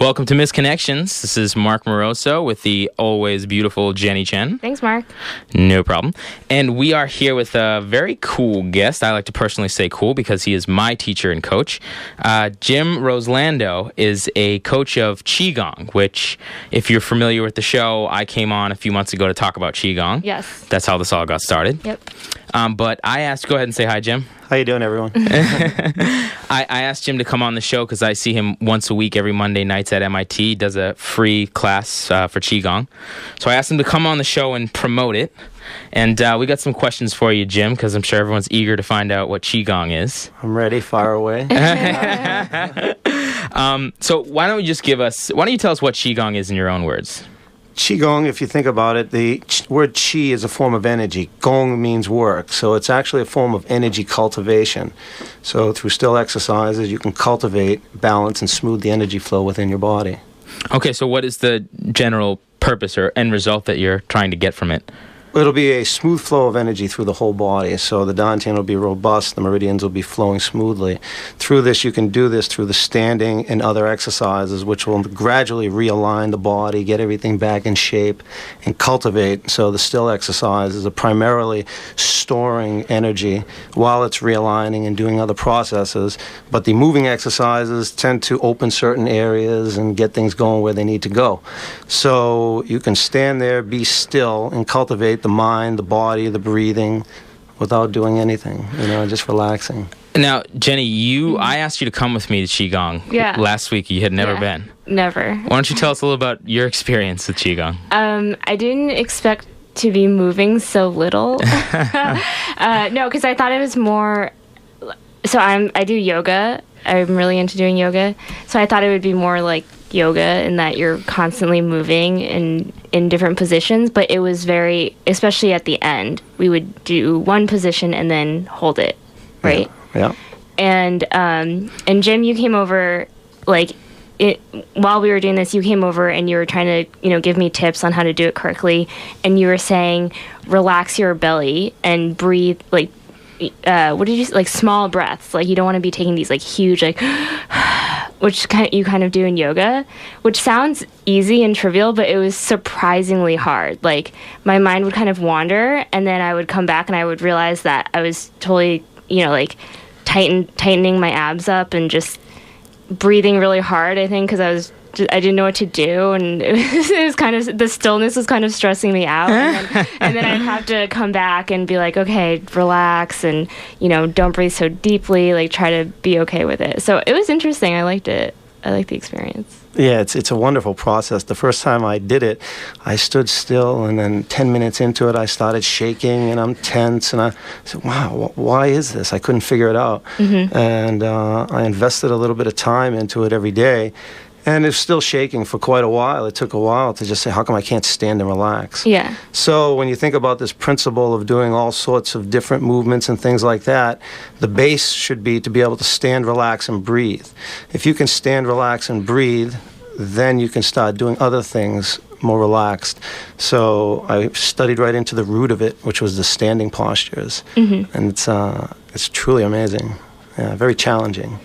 Welcome to Misconnections. This is Mark Moroso with the always beautiful Jenny Chen. Thanks, Mark. No problem. And we are here with a very cool guest. I like to personally say cool because he is my teacher and coach. Jim Roselando is a coach of Qigong, which, if you're familiar with the show, I came on a few months ago to talk about Qigong. Yes. That's how this all got started. Yep. But I asked, go ahead and say hi, Jim. How you doing, everyone? I asked Jim to come on the show because I see him once a week, every Monday nights at MIT. He does a free class for Qigong. So I asked him to come on the show and promote it. And we got some questions for you, Jim, because I'm sure everyone's eager to find out what Qigong is. I'm ready. Fire away. So why don't you tell us what Qigong is in your own words? Qigong, if you think about it, the word Qi is a form of energy. Gong means work. So it's actually a form of energy cultivation. So through still exercises, you can cultivate, balance, and smooth the energy flow within your body. Okay, so what is the general purpose or end result that you're trying to get from it? It'll be a smooth flow of energy through the whole body. So the Dan Tien will be robust, the meridians will be flowing smoothly. Through this, you can do this through the standing and other exercises, which will gradually realign the body, get everything back in shape, and cultivate. So the still exercises are primarily storing energy while it's realigning and doing other processes. But the moving exercises tend to open certain areas and get things going where they need to go. So you can stand there, be still, and cultivate the mind, the body, the breathing, without doing anything, just relaxing. Now, Jenny, I asked you to come with me to Qigong last week. You had never been. Never. Why don't you tell us a little about your experience with Qigong? I didn't expect to be moving so little. No, because I thought it was more... So I do yoga. I'm really into doing yoga. So I thought it would be more like yoga in that you're constantly moving in different positions, but it was very, especially at the end, we would do one position and then hold it, right? Yeah. And Jim, you came over, while we were doing this, you came over and you were trying to, give me tips on how to do it correctly, and you were saying, relax your belly and breathe, what did you say? Small breaths. You don't want to be taking these huge which you kind of do in yoga, which sounds easy and trivial, but it was surprisingly hard. My mind would kind of wander, and then I would come back and I would realize that I was totally, tightening my abs up and just breathing really hard, I think, because I didn't know what to do, and it was kind of, the stillness was kind of stressing me out, and then I'd have to come back and be like, okay, relax, and don't breathe so deeply, try to be okay with it. So it was interesting. I liked it. I liked the experience. Yeah, it's a wonderful process. The first time I did it, I stood still, and then 10 minutes into it, I started shaking, and I'm tense, and I said, wow, why is this? I couldn't figure it out. Mm-hmm. And I invested a little bit of time into it every day. And it's still shaking for quite a while. It took a while to just say, how come I can't stand and relax? Yeah. So when you think about this principle of doing all sorts of different movements and things like that, the base should be to be able to stand, relax, and breathe. If you can stand, relax, and breathe, then you can start doing other things more relaxed. So I studied right into the root of it, which was the standing postures. Mm-hmm. And it's truly amazing. Yeah, very challenging.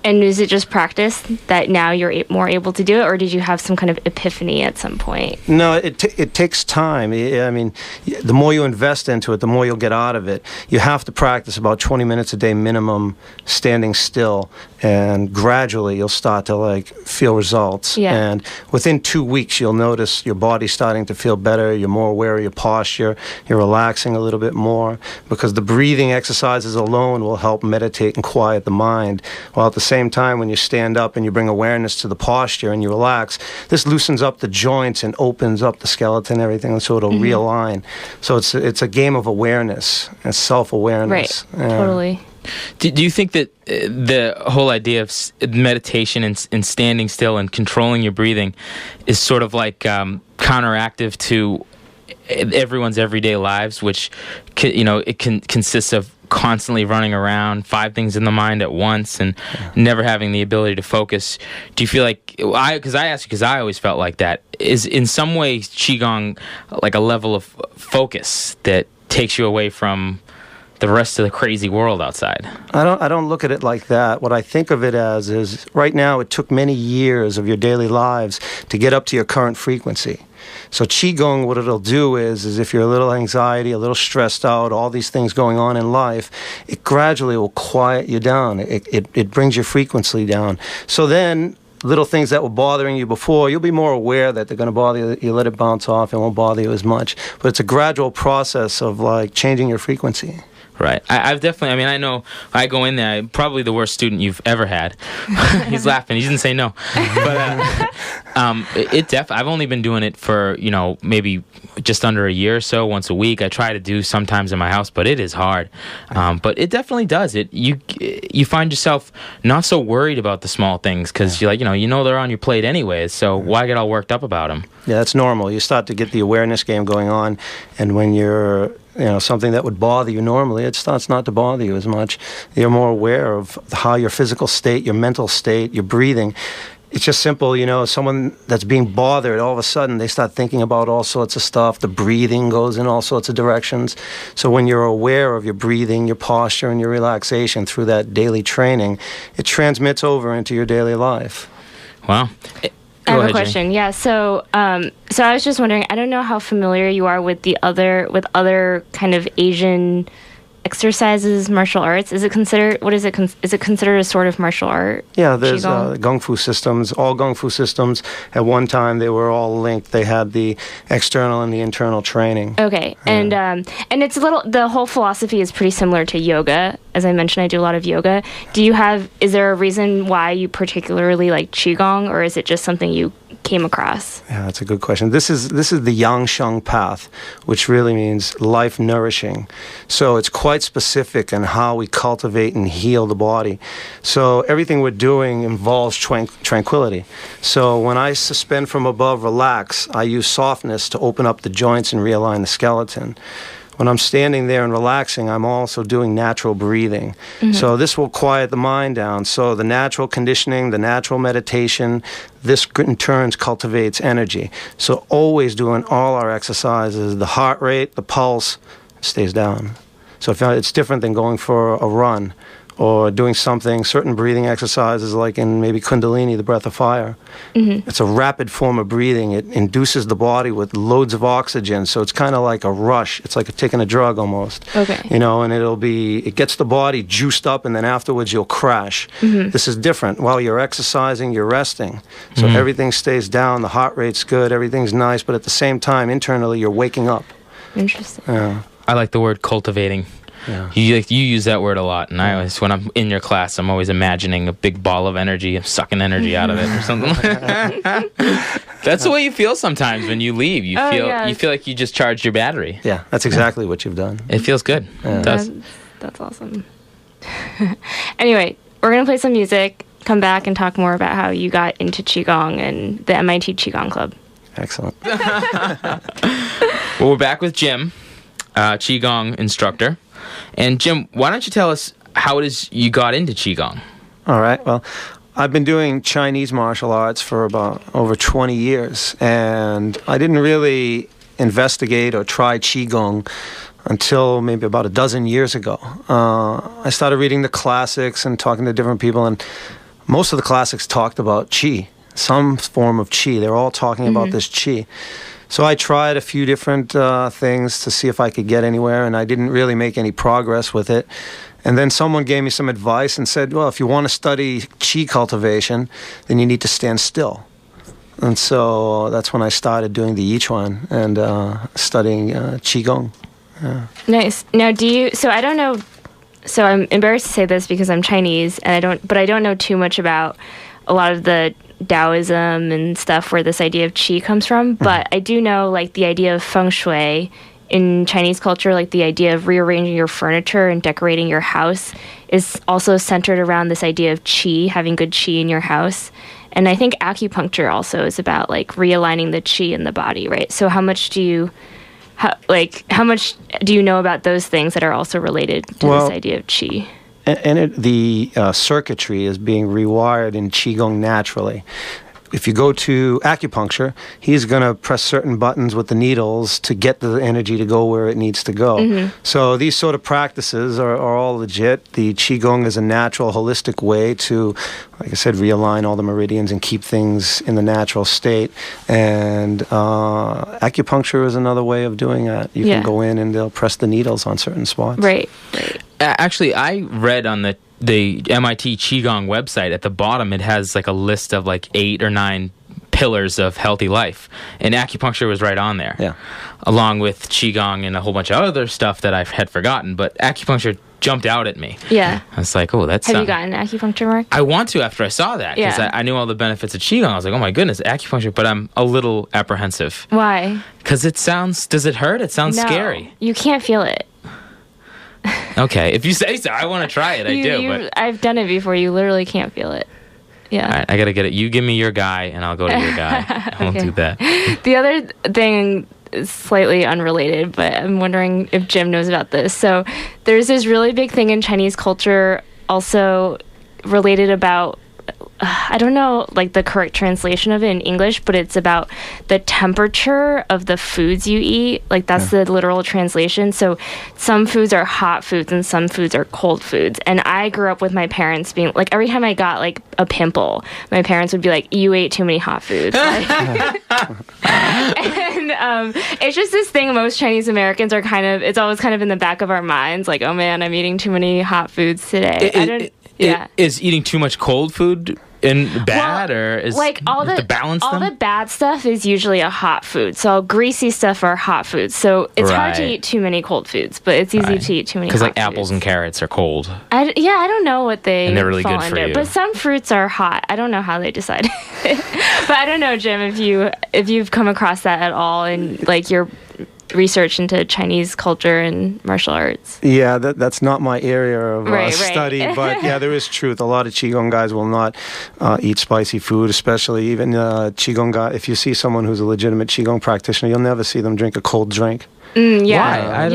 And is it just practice that now you're more able to do it, or did you have some kind of epiphany at some point? No, it takes time. I mean, the more you invest into it, the more you'll get out of it. You have to practice about 20 minutes a day minimum, standing still, and gradually you'll start to feel results. Yeah. And within 2 weeks, you'll notice your body starting to feel better. You're more aware of your posture. You're relaxing a little bit more, because the breathing exercises alone will help meditate and quiet the mind, while at the same time, when you stand up and you bring awareness to the posture and you relax, this loosens up the joints and opens up the skeleton and everything, and so it'll realign. So it's a game of awareness and self-awareness. Right, totally. Do you think that the whole idea of meditation and standing still and controlling your breathing is sort of counteractive to everyone's everyday lives, which it consists of constantly running around, 5 things in the mind at once, and never having the ability to focus? Do you feel because I asked you because I always felt like that, is in some ways Qigong a level of focus that takes you away from the rest of the crazy world outside. I don't look at it like that. What I think of it as is right now it took many years of your daily lives to get up to your current frequency. So Qigong, what it'll do is if you're a little anxiety, a little stressed out, all these things going on in life, it gradually will quiet you down. It brings your frequency down. So then little things that were bothering you before, you'll be more aware that they're going to bother you. You let it bounce off, it won't bother you as much. But it's a gradual process of like changing your frequency. Right. I've definitely, I mean, I know I go in there, I'm probably the worst student you've ever had. He's laughing. He didn't say no. But I've only been doing it for, maybe just under a year or so, once a week. I try to do sometimes in my house, but it is hard. But it definitely does. You find yourself not so worried about the small things because you're like, they're on your plate anyways, so why get all worked up about them? Yeah, that's normal. You start to get the awareness game going on, and when you're something that would bother you normally, it starts not to bother you as much. You're more aware of how your physical state, your mental state, your breathing. It's just simple, someone that's being bothered, all of a sudden they start thinking about all sorts of stuff. The breathing goes in all sorts of directions. So when you're aware of your breathing, your posture, and your relaxation through that daily training, it transmits over into your daily life. Wow. I have a question. Yeah. So I was just wondering. I don't know how familiar you are with other kind of Asian exercises, martial arts. Is it considered? What is it? Is it considered a sort of martial art? Yeah. There's Kung Fu systems. All Kung Fu systems at one time they were all linked. They had the external and the internal training. Okay. And it's the whole philosophy is pretty similar to yoga. As I mentioned, I do a lot of yoga. Is there a reason why you particularly like Qigong, or is it just something you came across? Yeah, that's a good question. This is the Yang Sheng path, which really means life nourishing. So it's quite specific in how we cultivate and heal the body. So everything we're doing involves tranquility. So when I suspend from above, relax, I use softness to open up the joints and realign the skeleton. When I'm standing there and relaxing, I'm also doing natural breathing. Mm-hmm. So this will quiet the mind down. So the natural conditioning, the natural meditation, this in turn cultivates energy. So always doing all our exercises, the heart rate, the pulse stays down. So it's different than going for a run or doing certain breathing exercises like in maybe Kundalini, the breath of fire. Mm-hmm. It's a rapid form of breathing. It induces the body with loads of oxygen, so it's kind of like a rush. It's like taking a drug almost. Okay. And it gets the body juiced up, and then afterwards you'll crash. Mm-hmm. This is different. While you're exercising, you're resting. So everything stays down, the heart rate's good, everything's nice, but at the same time, internally, you're waking up. Interesting. Yeah. I like the word cultivating. Yeah. You use that word a lot, and I always, when I'm in your class, I'm always imagining a big ball of energy, I'm sucking energy out of it or something. That's the way you feel sometimes when you leave. You feel like you just charged your battery. Yeah, that's exactly what you've done. It feels good. Yeah. It does. That's awesome. Anyway, we're gonna play some music, come back and talk more about how you got into Qigong and the MIT Qigong Club. Excellent. Well, we're back with Jim, Qigong instructor. And Jim, why don't you tell us how it is you got into Qigong? All right. Well, I've been doing Chinese martial arts for about over 20 years, and I didn't really investigate or try Qigong until maybe about a dozen years ago. I started reading the classics and talking to different people, and most of the classics talked about Qi, some form of Qi. They were all talking about this Qi. So I tried a few different things to see if I could get anywhere, and I didn't really make any progress with it. And then someone gave me some advice and said, well, if you want to study Qi cultivation, then you need to stand still. And so that's when I started doing the Yichuan and studying Qigong. Yeah. Nice. Now, I don't know, so I'm embarrassed to say this because I'm Chinese, and I don't know too much about a lot of the Taoism and stuff where this idea of Qi comes from, but I do know like the idea of feng shui in Chinese culture, like the idea of rearranging your furniture and decorating your house is also centered around this idea of Qi, having good Qi in your house. And I think acupuncture also is about like realigning the Qi in the body, right? So how much do you know about those things that are also related to this idea of Qi? And the circuitry is being rewired in Qigong naturally. if you go to acupuncture, he's going to press certain buttons with the needles to get the energy to go where it needs to go. So these sort of practices are all legit. The Qigong is a natural, holistic way to, like I said, realign all the meridians and keep things in the natural state. And acupuncture is another way of doing that. You can go in and they'll press the needles on certain spots. Right. Actually, I read on the MIT Qigong website, at the bottom it has like a list of like 8 or 9 pillars of healthy life, and acupuncture was right on there. Yeah. Along with Qigong and a whole bunch of other stuff that I had forgotten, but acupuncture jumped out at me. Yeah. I was like, oh, that's... Have you gotten acupuncture, Mark? I want to after I saw that, because I knew all the benefits of Qigong. I was like, oh my goodness, acupuncture, but I'm a little apprehensive. Why? Because does it hurt? It sounds scary. You can't feel it. Okay, if you say so, I want to try it. But I've done it before. You literally can't feel it. Yeah. All right, I got to get it. You give me your guy, and I'll go to your guy. I won't do that. The other thing is slightly unrelated, but I'm wondering if Jim knows about this. So there's this really big thing in Chinese culture also related about, I don't know like the correct translation of it in English, but it's about the temperature of the foods you eat. Like that's the literal translation. So some foods are hot foods and some foods are cold foods. And I grew up with my parents being like, every time I got like a pimple, my parents would be like, you ate too many hot foods. And it's just this thing most Chinese Americans are it's always kind of in the back of our minds. Like, oh man, I'm eating too many hot foods today. Is eating too much cold food bad, or is like all the balance all them? the bad stuff is usually a hot food. So greasy stuff are hot foods. So it's hard to eat too many cold foods, but it's easy to eat too many. Because like foods. apples and carrots are cold. I don't know what they and they're really fall good for under, you. but some fruits are hot. I don't know how they decided. But I don't know, Jim, if you've come across that at all in like your research into Chinese culture and martial arts. Yeah, that's not my area of study, but yeah, there is truth. A lot of Qigong guys will not eat spicy food, especially even Qigong guy. If you see someone who's a legitimate Qigong practitioner, you'll never see them drink a cold drink. Why?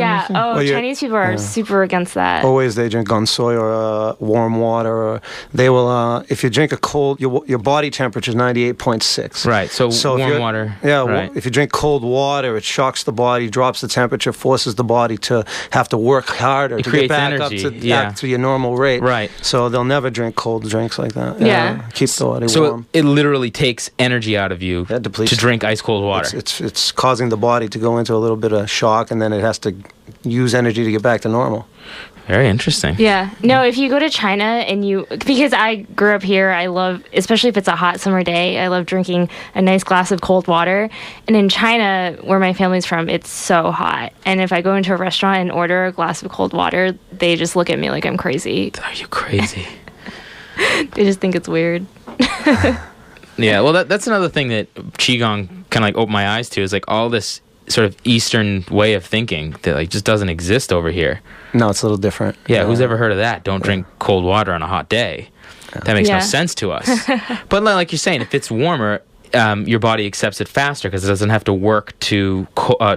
Chinese people are super against that. Always they drink gansoi or warm water. Or they will, if you drink a cold, your body temperature is 98.6. Right, so warm water. Yeah, right. If you drink cold water, it shocks the body, drops the temperature, forces the body to have to work harder to get back energy. up back to your normal rate. Right. So they'll never drink cold drinks like that. Yeah. Keep the body so warm. it literally takes energy out of you to drink ice cold water. It's causing the body to go into a little bit of shock, and then it has to use energy to get back to normal. Very interesting. Yeah. No, if you go to China and because I grew up here, I love, especially if it's a hot summer day, I love drinking a nice glass of cold water. And in China, where my family's from, it's so hot. And if I go into a restaurant and order a glass of cold water, they just look at me like I'm crazy. Are you crazy? They just think it's weird. Yeah, well, that's another thing that Qigong kind of like opened my eyes to, is like all this sort of Eastern way of thinking that like just doesn't exist over here. No, it's a little different. Yeah, who's ever heard of that? Don't drink cold water on a hot day. That makes no sense to us. But like you're saying, if it's warmer, your body accepts it faster because it doesn't have to work to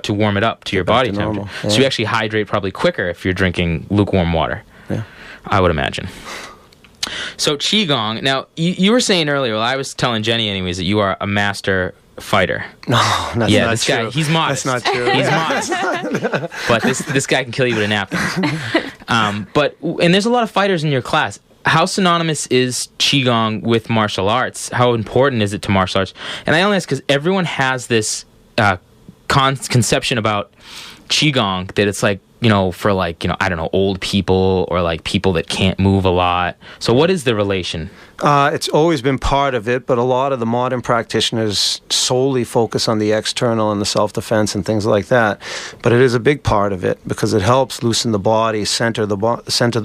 warm it up to your body temperature. Yeah. So you actually hydrate probably quicker if you're drinking lukewarm water. Yeah, I would imagine. So Qigong. Now you were saying earlier. Well, I was telling Jenny anyways that you are a master fighter. No, that's not this true. guy, he's modest. That's not true. He's modest. But this guy can kill you with a napkin. And there's a lot of fighters in your class. How synonymous is Qigong with martial arts? How important is it to martial arts? And I only ask because everyone has this conception about Qigong that it's like, for like, I don't know, old people or like people that can't move a lot. So what is the relation? It's always been part of it, but a lot of the modern practitioners solely focus on the external and the self-defense and things like that. But it is a big part of it because it helps loosen the body, center the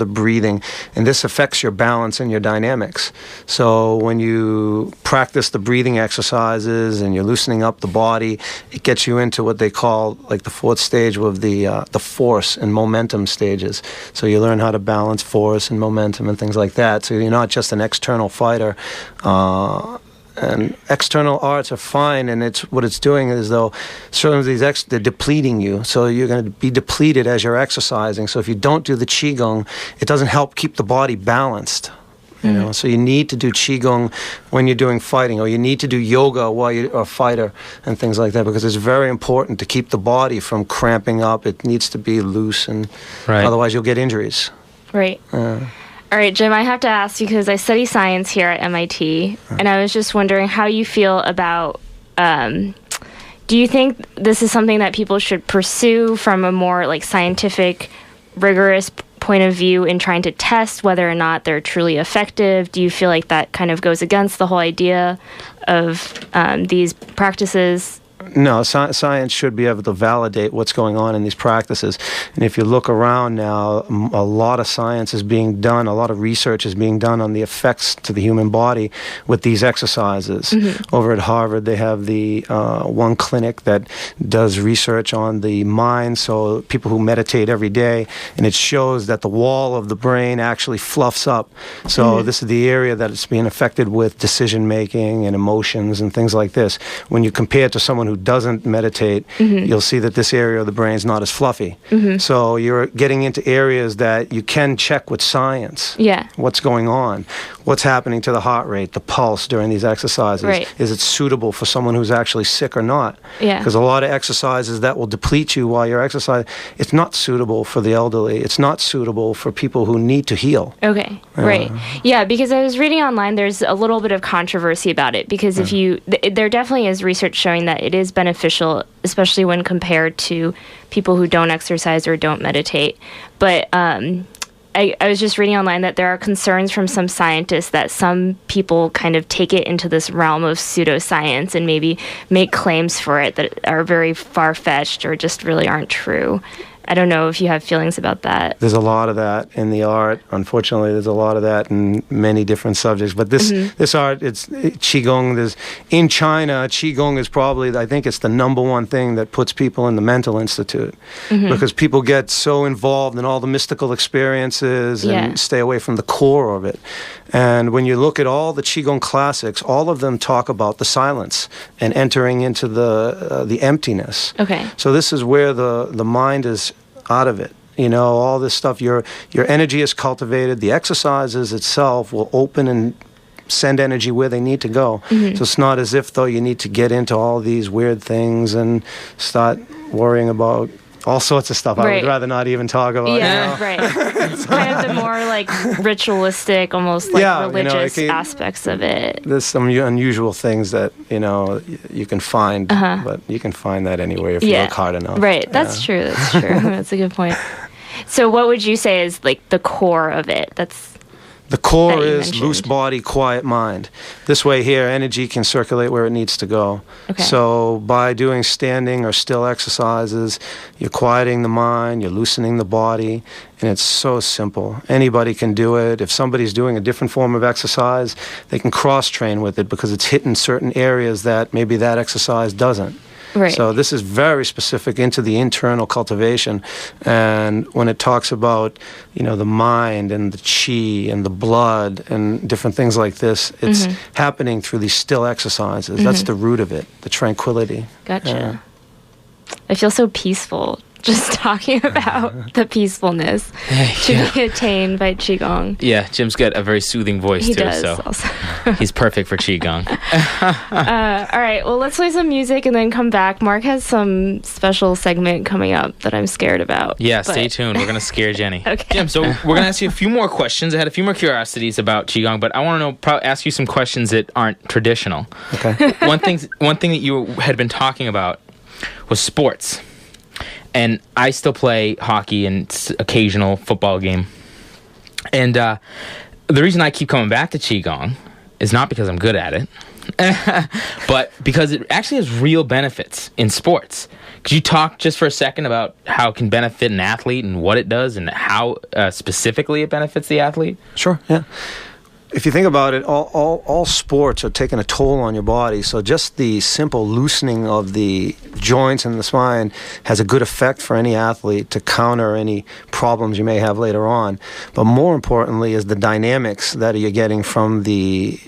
breathing, and this affects your balance and your dynamics. So when you practice the breathing exercises and you're loosening up the body, it gets you into what they call like the fourth stage of the force and momentum stages. So you learn how to balance force and momentum and things like that. So you're not just an external fighter, and external arts are fine, and what it's doing is though certain of these they're depleting you, so you're going to be depleted as you're exercising. So if you don't do the Qigong, it doesn't help keep the body balanced. You know, so you need to do Qigong when you're doing fighting, or you need to do yoga while you're a fighter and things like that, because it's very important to keep the body from cramping up. It needs to be loose, and otherwise you'll get injuries. Right. All right, Jim, I have to ask you, because I study science here at MIT, and I was just wondering how you feel about, do you think this is something that people should pursue from a more like scientific, rigorous point of view in trying to test whether or not they're truly effective? Do you feel like that kind of goes against the whole idea of these practices? No, science should be able to validate what's going on in these practices. And if you look around now, a lot of science is being done, a lot of research is being done on the effects to the human body with these exercises. Over at Harvard, they have the one clinic that does research on the mind, so people who meditate every day, and it shows that the wall of the brain actually fluffs up. So this is the area that it's being affected with decision-making and emotions and things like this. When you compare it to someone who doesn't meditate, you'll see that this area of the brain is not as fluffy. So you're getting into areas that you can check with science. What's going on? What's happening to the heart rate, the pulse during these exercises? Is it suitable for someone who's actually sick or not? Because a lot of exercises that will deplete you while you're exercising, it's not suitable for the elderly. It's not suitable for people who need to heal. Yeah, because I was reading online, there's a little bit of controversy about it, because if you, there definitely is research showing that it is beneficial, especially when compared to people who don't exercise or don't meditate. But I was just reading online that there are concerns from some scientists that some people kind of take it into this realm of pseudoscience and maybe make claims for it that are very far-fetched or just really aren't true. I don't know if you have feelings about that. There's a lot of that in the art. Unfortunately, there's a lot of that in many different subjects. But this art, it's Qigong. In China, Qigong is probably, I think it's the number one thing that puts people in the mental institute. Because people get so involved in all the mystical experiences and stay away from the core of it. And when you look at all the Qigong classics, all of them talk about the silence and entering into the emptiness. So this is where the mind is out of it. You know, all this stuff, your energy is cultivated. The exercises itself will open and send energy where they need to go. So it's not as if, though, you need to get into all these weird things and start worrying about all sorts of stuff I would rather not even talk about. It's kind of the more like ritualistic, almost like religious aspects of it. There's some unusual things that, you know, you can find, but you can find that anywhere if you look hard enough. That's true. That's true. That's a good point. So what would you say is like the core of it? The core is loose body, quiet mind. This way here, energy can circulate where it needs to go. So by doing standing or still exercises, you're quieting the mind, you're loosening the body, and it's so simple. Anybody can do it. If somebody's doing a different form of exercise, they can cross-train with it because it's hitting certain areas that maybe that exercise doesn't. So this is very specific into the internal cultivation. And when it talks about, you know, the mind and the chi and the blood and different things like this, it's happening through these still exercises. That's the root of it, the tranquility. Gotcha. I feel so peaceful just talking about the peacefulness to be attained by Qigong. Yeah, Jim's got a very soothing voice He too, does so also. he's perfect for Qigong. All right, well, let's play some music and then come back. Mark has some special segment coming up that I'm scared about. Yeah, stay tuned. We're going to scare Jenny. Okay. Jim, so we're going to ask you a few more questions. I had a few more curiosities about Qigong, but I want to ask you some questions that aren't traditional. One thing that you had been talking about was sports. And I still play hockey and occasional football game. And the reason I keep coming back to Qigong is not because I'm good at it, but because it actually has real benefits in sports. Could you talk just for a second about how it can benefit an athlete and what it does and how specifically it benefits the athlete? Sure, yeah. If you think about it, all sports are taking a toll on your body. So just the simple loosening of the joints and the spine has a good effect for any athlete to counter any problems you may have later on. But more importantly is the dynamics that you're getting from the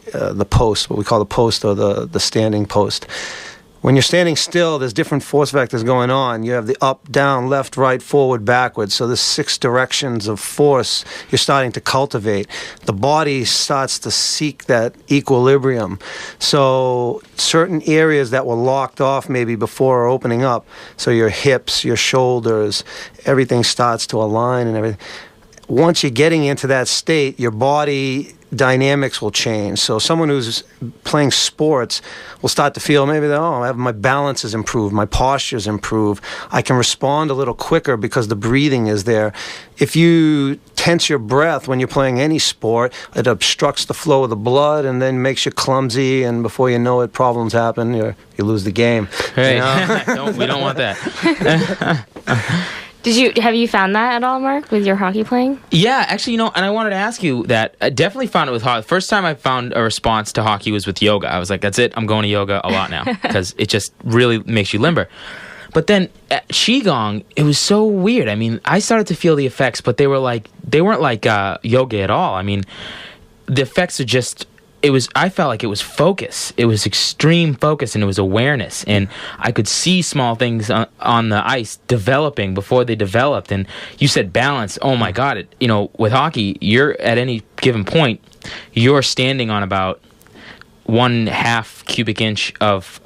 post, what we call the post or the standing post. When you're standing still, there's different force vectors going on. You have the up, down, left, right, forward, backwards. So there's 6 directions of force you're starting to cultivate. The body starts to seek that equilibrium. So certain areas that were locked off maybe before are opening up. So your hips, your shoulders, everything starts to align and everything. Once you're getting into that state, your body dynamics will change. So someone who's playing sports will start to feel maybe that, my balance is improved, my posture's improved, I can respond a little quicker because the breathing is there. If you tense your breath when you're playing any sport, it obstructs the flow of the blood and then makes you clumsy, and before you know it, problems happen. You lose the game. Right. You know? We don't want that. Have you found that at all, Mark, with your hockey playing? Yeah, actually, and I wanted to ask you that. I definitely found it with hockey. First time I found a response to hockey was with yoga. I was like, that's it. I'm going to yoga a lot now because it just really makes you limber. But then at Qigong, it was so weird. I mean, I started to feel the effects, but they weren't like yoga at all. I mean, the effects are just... I felt like it was focus. It was extreme focus, and it was awareness. And I could see small things on the ice developing before they developed. And you said balance. Oh my God! With hockey, you're at any given point, you're standing on about 1/2 cubic inch of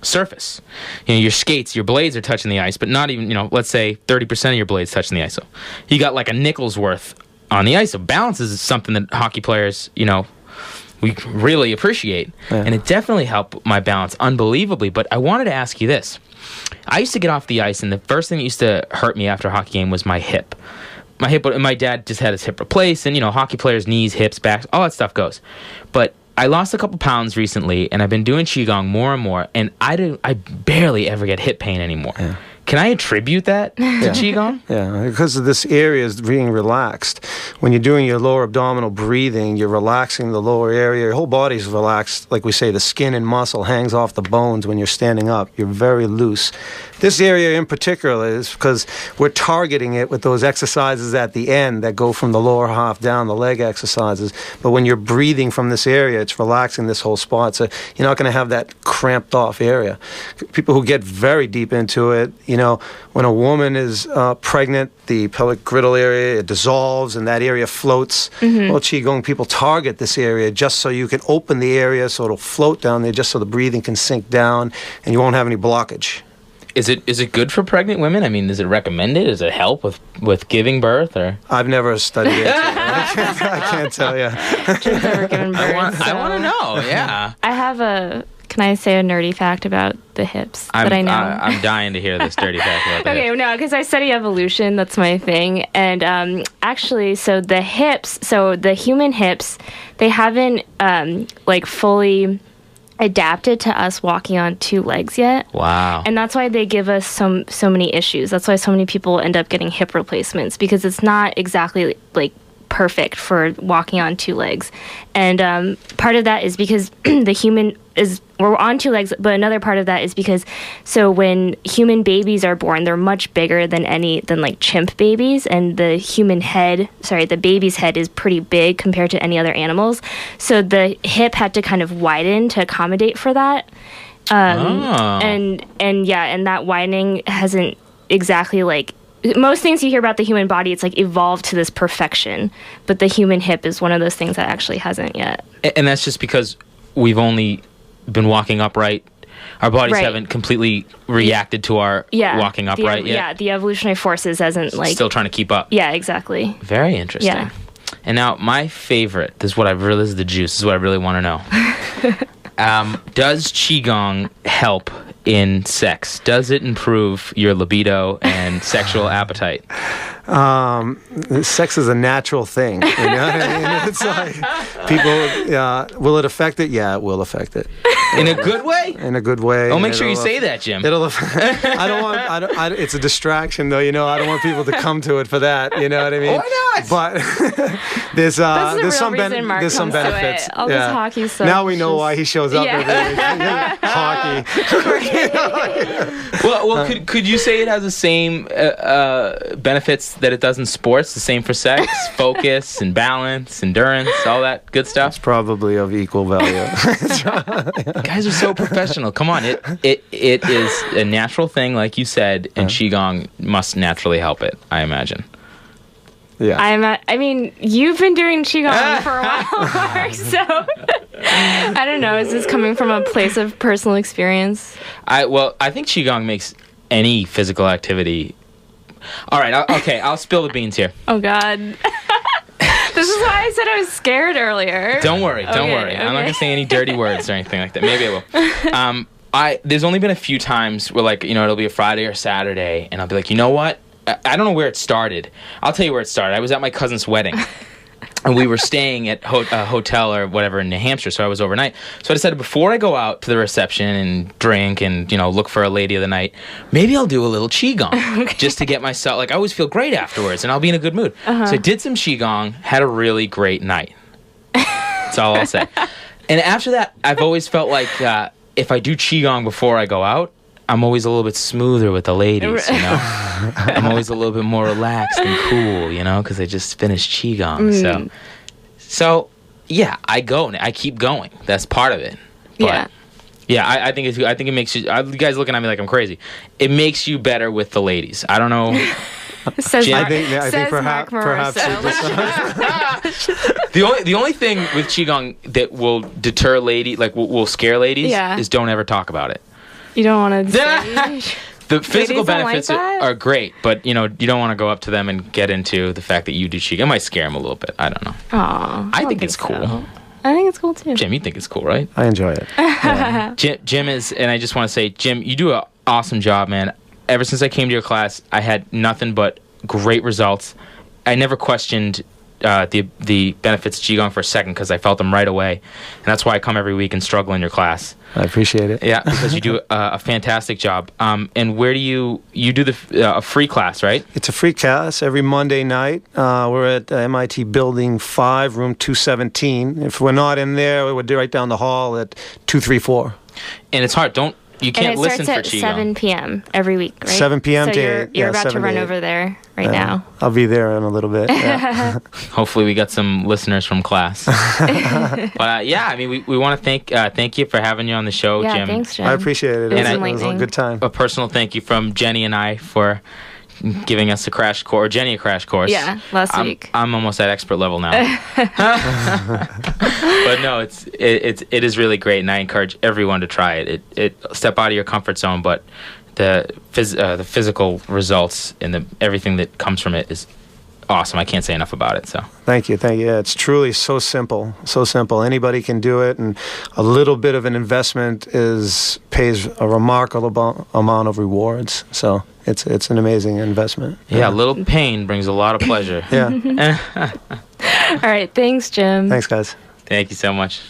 surface. Your skates, your blades are touching the ice, but not even. Let's say 30% of your blades touching the ice. So you got like a nickel's worth on the ice. So balance is something that hockey players, we really appreciate. Yeah. And it definitely helped my balance unbelievably. But I wanted to ask you this. I used to get off the ice, and the first thing that used to hurt me after a hockey game was my hip. My dad just had his hip replaced, and, hockey players' knees, hips, backs, all that stuff goes. But I lost a couple pounds recently, and I've been doing Qigong more and more, and I barely ever get hip pain anymore. Yeah. Can I attribute that to Qigong? Yeah, because of this area is being relaxed. When you're doing your lower abdominal breathing, you're relaxing the lower area. Your whole body's relaxed. Like we say, the skin and muscle hangs off the bones when you're standing up. You're very loose. This area in particular is because we're targeting it with those exercises at the end that go from the lower half down, the leg exercises. But when you're breathing from this area, it's relaxing this whole spot. So you're not going to have that cramped off area. People who get very deep into it, when a woman is pregnant, the pelvic girdle area, it dissolves and that area floats. Mm-hmm. Well, Qigong people target this area just so you can open the area so it'll float down there, just so the breathing can sink down and you won't have any blockage. Is it good for pregnant women? I mean, is it recommended? Does it help with giving birth? Or I've never studied it. I can't tell you. I've never given birth. I want to know. Yeah. I have Can I say a nerdy fact about the hips that I know? I'm dying to hear this dirty fact about the hips. Okay, no, because I study evolution. That's my thing. And actually, so the human hips, they haven't fully adapted to us walking on 2 legs yet. Wow. And that's why they give us so many issues. That's why so many people end up getting hip replacements, because it's not exactly perfect for walking on 2 legs. And part of that is because we're on 2 legs, but another part of that is because when human babies are born, they're much bigger than chimp babies, and the baby's head is pretty big compared to any other animals. So the hip had to kind of widen to accommodate for that. And that widening hasn't exactly most things you hear about the human body, it's evolved to this perfection, but the human hip is one of those things that actually hasn't yet. And that's just because we've only been walking upright. Our bodies haven't completely reacted to our walking upright yet. Yeah, the evolutionary forces hasn't still trying to keep up. Yeah, exactly. Very interesting. Yeah. And now my favorite, this is the juice, this is what I really want to know. Does Qigong help in sex? Does it improve your libido and sexual appetite? Sex is a natural thing. You know what I mean? It's people. Will it affect it? Yeah, it will affect it. In a good way? In a good way. Oh, make sure you say that, Jim. It's a distraction, though. I don't want people to come to it for that. You know what I mean? Why not? But there's some benefits. All this hockey stuff. Now we know why he shows up every week. Hockey. Well, could you say it has the same benefits that it does in sports, the same for sex, focus and balance, endurance, all that good stuff. It's probably of equal value. You guys are so professional. Come on, it is a natural thing, like you said, and Qigong must naturally help it, I imagine. Yeah. I mean, you've been doing Qigong for a while, Mark, so I don't know. Is this coming from a place of personal experience? I think Qigong makes any physical activity. All right, I'll spill the beans here. Oh, God. This is why I said I was scared earlier. Don't worry. I'm not going to say any dirty words or anything like that. Maybe I will. There's only been a few times where, like, it'll be a Friday or Saturday, and I'll be like, you know what? I don't know where it started. I'll tell you where it started. I was at my cousin's wedding, and we were staying at a hotel or whatever in New Hampshire, so I was overnight. So I decided before I go out to the reception and drink and, look for a lady of the night, maybe I'll do a little Qigong just to get myself, like, I always feel great afterwards, and I'll be in a good mood. So I did some Qigong, had a really great night. That's all I'll say. And after that, I've always felt like if I do Qigong before I go out, I'm always a little bit smoother with the ladies, I'm always a little bit more relaxed and cool, because I just finished Qigong. So yeah, I keep going. That's part of it. But, I think it makes you guys looking at me like I'm crazy. It makes you better with the ladies. I don't know. Says I think perhaps the only thing with Qigong that will deter will scare ladies is don't ever talk about it. You don't want to say... The physical benefits like are great, but you don't want to go up to them and get into the fact that you do Qigong. It might scare them a little bit. I don't know. Aw, I think it's cool. So. I think it's cool too. Jim, you think it's cool, right? I enjoy it. Yeah. Jim is, and I just want to say, Jim, you do an awesome job, man. Ever since I came to your class, I had nothing but great results. I never questioned the benefits of Qigong for a second because I felt them right away, and that's why I come every week and struggle in your class. I appreciate it. Yeah, because you do a fantastic job. And where do you do a free class, right? It's a free class every Monday night. We're at MIT Building 5, room 217. If we're not in there, we're right down the hall at 234. And it's hard. You can't listen for Qigong. And it starts at 7 p.m. every week, right? 7 p.m. So to you're about to run 8. over there now. I'll be there in a little bit. Yeah. Hopefully we got some listeners from class. But I mean, we want to thank you for having you on the show, Jim. Yeah, thanks, Jim. I appreciate it. It was a good time. A personal thank you from Jenny and I for giving us a crash course, or Jenny a crash course. Yeah, last week. I'm almost at expert level now. But no, it is really great, and I encourage everyone to try it. It step out of your comfort zone, but the physical results and everything that comes from it is awesome. I can't say enough about it. So thank you. Yeah, it's truly so simple. Anybody can do it, and a little bit of an investment pays a remarkable amount of rewards. So it's an amazing investment. Yeah, a little pain brings a lot of pleasure. Yeah. All right, thanks, Jim. Thanks, guys. Thank you so much.